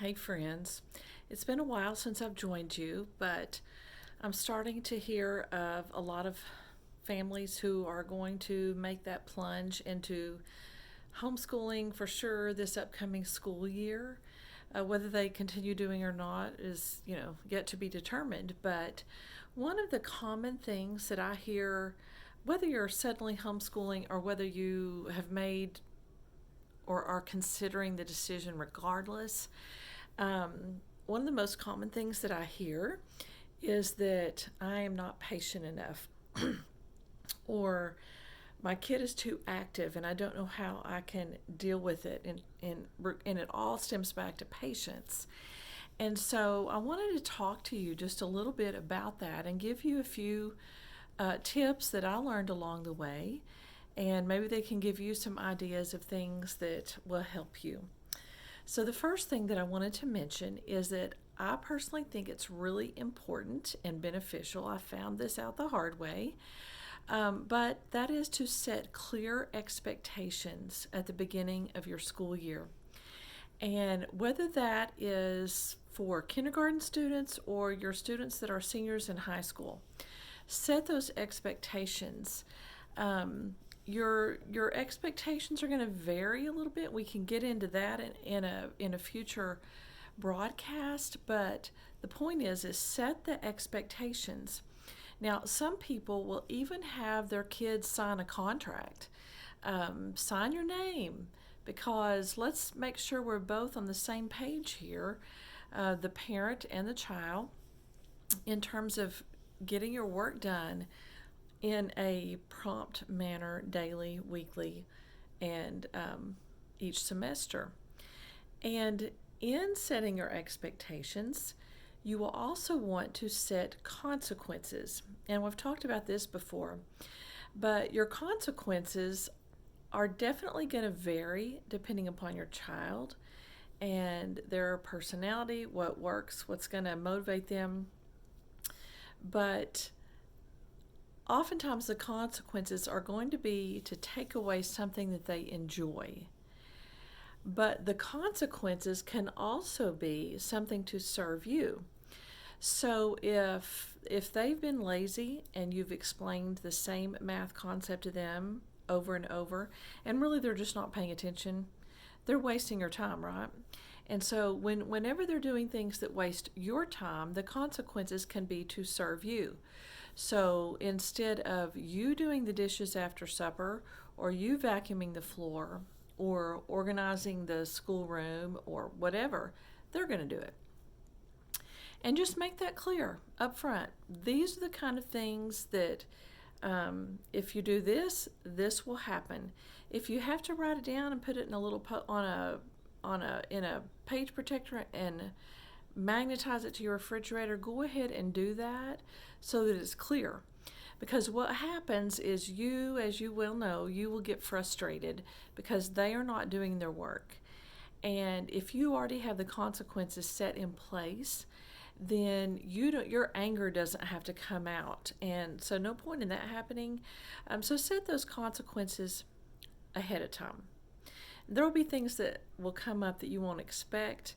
Hey, friends. It's been a while since I've joined you, but I'm starting to hear of a lot of families who are going to make that plunge into homeschooling for sure this upcoming school year. Whether they continue doing or not is, yet to be determined. But one of the common things that I hear, whether you're suddenly homeschooling or whether you have made or are considering the decision regardless, one of the most common things that I hear is that I am not patient enough, or my kid is too active and I don't know how I can deal with it. And it all stems back to patience. And so I wanted to talk to you just a little bit about that and give you a few tips that I learned along the way. And maybe they can give you some ideas of things that will help you. So, the first thing that I wanted to mention is that I personally think it's really important and beneficial. I found this out the hard way, but that is to set clear expectations at the beginning of your school year. And whether that is for kindergarten students or your students that are seniors in high school, set those expectations. Your expectations are going to vary a little bit. We can get into that in a future broadcast, but the point is set the expectations. Now, some people will even have their kids sign a contract. Sign your name, because let's make sure we're both on the same page here, the parent and the child, in terms of getting your work done in a prompt manner, daily, weekly, and each semester. And in setting your expectations, you will also want to set consequences. And we've talked about this before, but your consequences are definitely going to vary depending upon your child and their personality, what works, what's going to motivate them. But oftentimes the consequences are going to be to take away something that they enjoy. But the consequences can also be something to serve you. So if they've been lazy and you've explained the same math concept to them over and over, and really they're just not paying attention, they're wasting your time, right? And so whenever they're doing things that waste your time, the consequences can be to serve you. So instead of you doing the dishes after supper, or you vacuuming the floor, or organizing the schoolroom, or whatever, they're going to do it. And just make that clear up front. These are the kind of things that if you do this, this will happen. If you have to write it down and put it in a little in a page protector and magnetize it to your refrigerator, go ahead and do that so that it's clear. Because what happens is you, as you well know, you will get frustrated because they are not doing their work. And if you already have the consequences set in place, then your anger doesn't have to come out. And so no point in that happening. So set those consequences ahead of time. There will be things that will come up that you won't expect,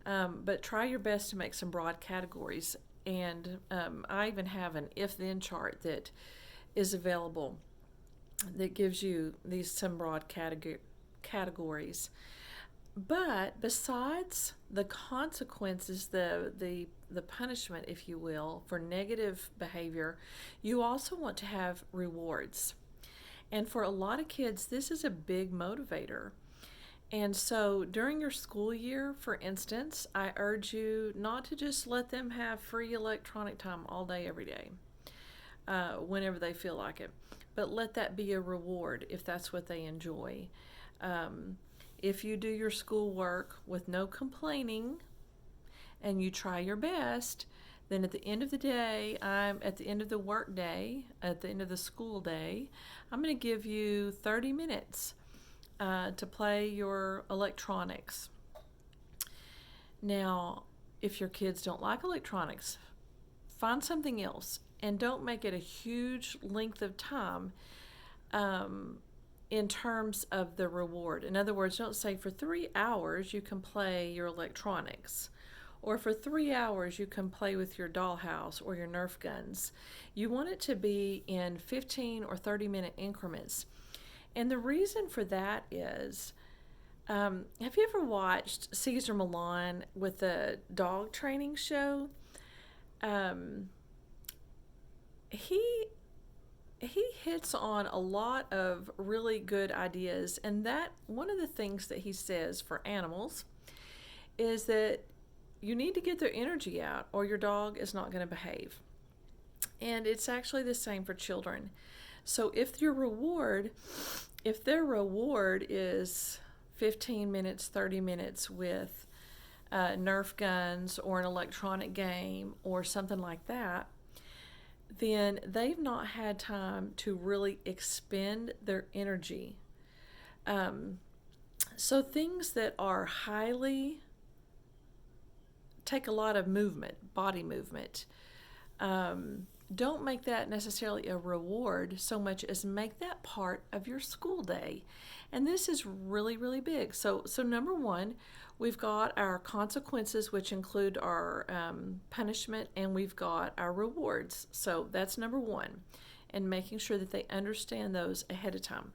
but try your best to make some broad categories. And I even have an if-then chart that is available that gives you some broad categories. But besides the consequences, the punishment, if you will, for negative behavior, you also want to have rewards. And for a lot of kids, this is a big motivator. And so during your school year, for instance, I urge you not to just let them have free electronic time all day, every day, whenever they feel like it. But let that be a reward if that's what they enjoy. If you do your schoolwork with no complaining and you try your best, then at the end of the day, at the end of the work day, at the end of the school day, I'm going to give you 30 minutes to play your electronics. Now, if your kids don't like electronics, find something else and don't make it a huge length of time. in terms of the reward. In other words, don't say for 3 hours you can play your electronics, or for 3 hours you can play with your dollhouse or your Nerf guns. You want it to be in 15 or 30-minute increments. And the reason for that is, have you ever watched Caesar Milan with the dog training show? Um, he he hits on a lot of really good ideas, and that one of the things that he says for animals is that you need to get their energy out or your dog is not going to behave. And it's actually the same for children. So if their reward is 15 minutes, 30 minutes with Nerf guns or an electronic game or something like that, then they've not had time to really expend their energy. So things that are highly take a lot of movement, body movement. Don't make that necessarily a reward so much as make that part of your school day. And this is really, really big. So number one, we've got our consequences, which include our punishment, and we've got our rewards. So that's number one, and making sure that they understand those ahead of time.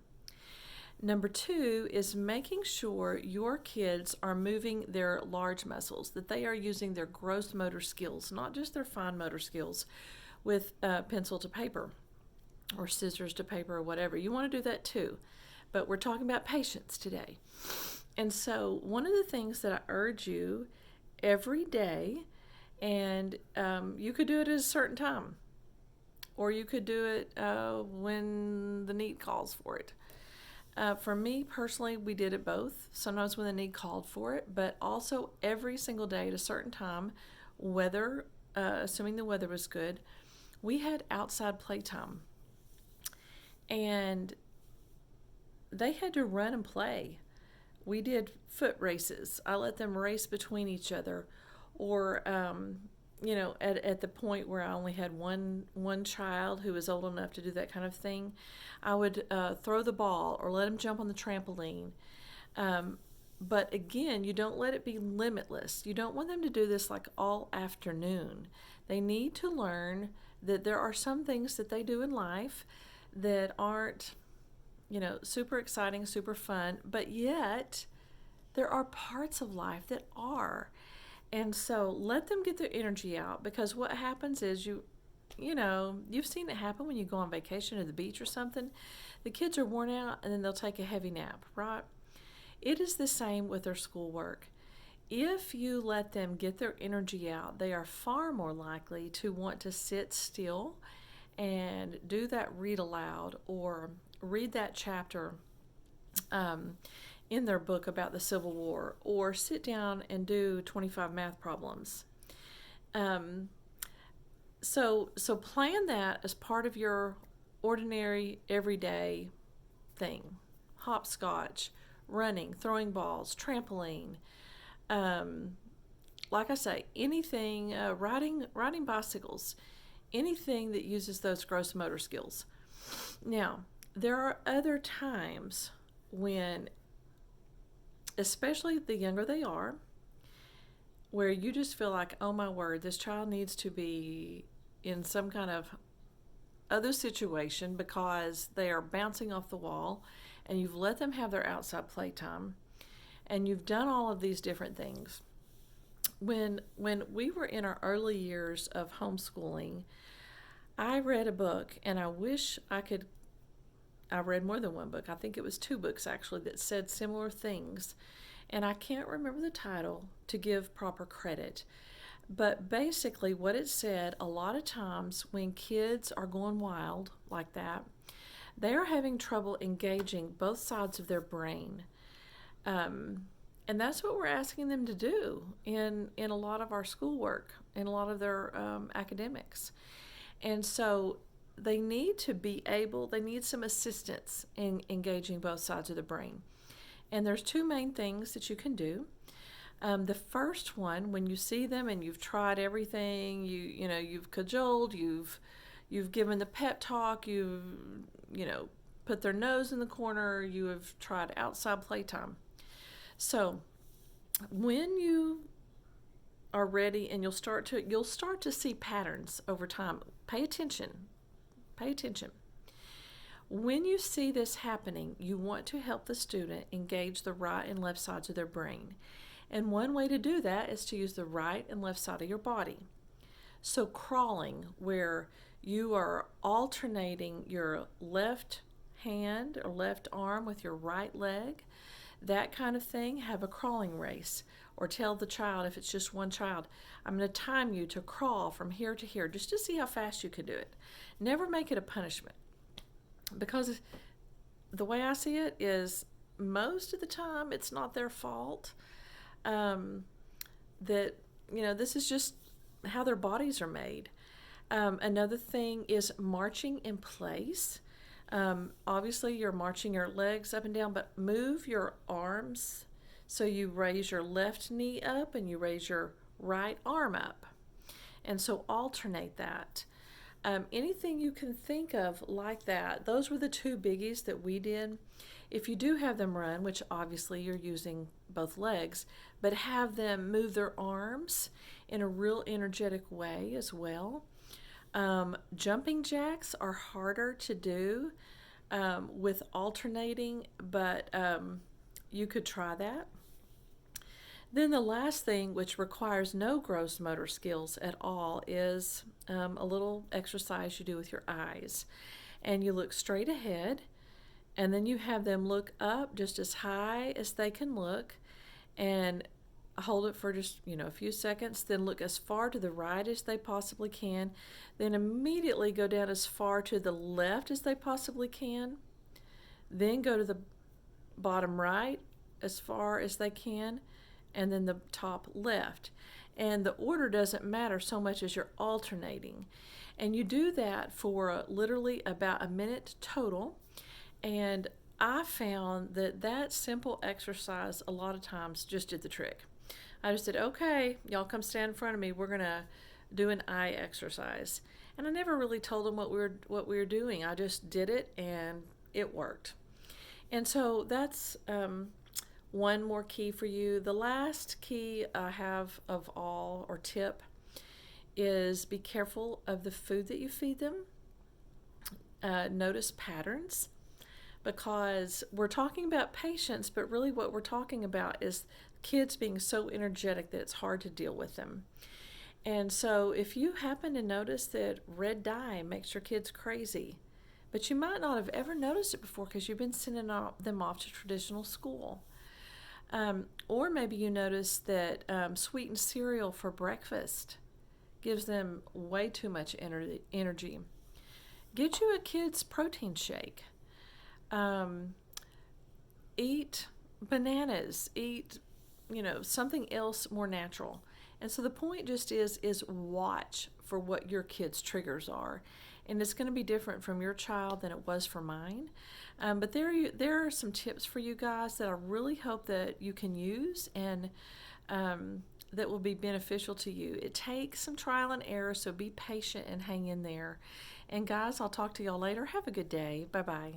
Number two is making sure your kids are moving their large muscles, that they are using their gross motor skills, not just their fine motor skills with pencil to paper or scissors to paper or whatever. You want to do that too. But we're talking about patience today. And so one of the things that I urge you every day, and you could do it at a certain time, or you could do it when the need calls for it. For me personally, we did it both. Sometimes when the need called for it, but also every single day at a certain time, assuming the weather was good, we had outside playtime. And they had to run and play. We did foot races. I let them race between each other, or at the point where I only had one child who was old enough to do that kind of thing, I would throw the ball or let them jump on the trampoline. But again, you don't let it be limitless. You don't want them to do this like all afternoon. They need to learn that there are some things that they do in life that aren't, super exciting, super fun, but yet there are parts of life that are. And so let them get their energy out, because what happens is you've seen it happen when you go on vacation to the beach or something. The kids are worn out and then they'll take a heavy nap, right? It is the same with their schoolwork. If you let them get their energy out, they are far more likely to want to sit still and do that read aloud or read that chapter in their book about the Civil War, or sit down and do 25 math problems. So plan that as part of your ordinary, everyday thing. Hopscotch, running, throwing balls, trampoline. Like I say, anything, riding bicycles, anything that uses those gross motor skills. Now, there are other times when, especially the younger they are, where you just feel like, oh my word, this child needs to be in some kind of other situation because they are bouncing off the wall, and you've let them have their outside playtime, and you've done all of these different things. When we were in our early years of homeschooling, I read a book, and I read more than one book. I think it was 2 books actually that said similar things, and I can't remember the title to give proper credit. But basically what it said, a lot of times when kids are going wild like that, they are having trouble engaging both sides of their brain. And that's what we're asking them to do in a lot of our schoolwork, in a lot of their academics. And so they need some assistance in engaging both sides of the brain. And there's 2 main things that you can do. The first one, when you see them and you've tried everything, you've cajoled, you've given the pep talk, you've put their nose in the corner, you have tried outside playtime. So when you are ready, and you'll start to see patterns over time. Pay attention. Pay attention. When you see this happening, you want to help the student engage the right and left sides of their brain. And one way to do that is to use the right and left side of your body. So crawling, where you are alternating your left hand or left arm with your right leg, that kind of thing, have a crawling race. Or tell the child, if it's just one child, I'm going to time you to crawl from here to here just to see how fast you can do it. Never make it a punishment, because the way I see it is most of the time it's not their fault. That, this is just how their bodies are made. Another thing is marching in place. Obviously, you're marching your legs up and down, but move your arms. So you raise your left knee up and you raise your right arm up. And so alternate that. Anything you can think of like that. Those were the two biggies that we did. If you do have them run, which obviously you're using both legs, but have them move their arms in a real energetic way as well. Jumping jacks are harder to do with alternating, but you could try that. Then the last thing, which requires no gross motor skills at all, is a little exercise you do with your eyes. And you look straight ahead, and then you have them look up just as high as they can look, and hold it for just a few seconds, then look as far to the right as they possibly can, then immediately go down as far to the left as they possibly can, then go to the bottom right as far as they can, and then the top left. And the order doesn't matter so much as you're alternating. And you do that for literally about a minute total. And I found that simple exercise a lot of times just did the trick. I just said, okay, y'all come stand in front of me. We're going to do an eye exercise. And I never really told them what we were doing. I just did it, and it worked. And so that's one more key for you. The last key I have of all, or tip, is be careful of the food that you feed them. Notice patterns, because we're talking about patience, but really what we're talking about is kids being so energetic that it's hard to deal with them. And so if you happen to notice that red dye makes your kids crazy, but you might not have ever noticed it before because you've been sending them off to traditional school. Or maybe you notice that sweetened cereal for breakfast gives them way too much energy. Get you a kid's protein shake. Eat bananas. Eat, something else more natural. And so the point just is watch for what your kids' triggers are. And it's going to be different from your child than it was for mine. But there are some tips for you guys that I really hope that you can use and that will be beneficial to you. It takes some trial and error, so be patient and hang in there. And guys, I'll talk to y'all later. Have a good day. Bye-bye.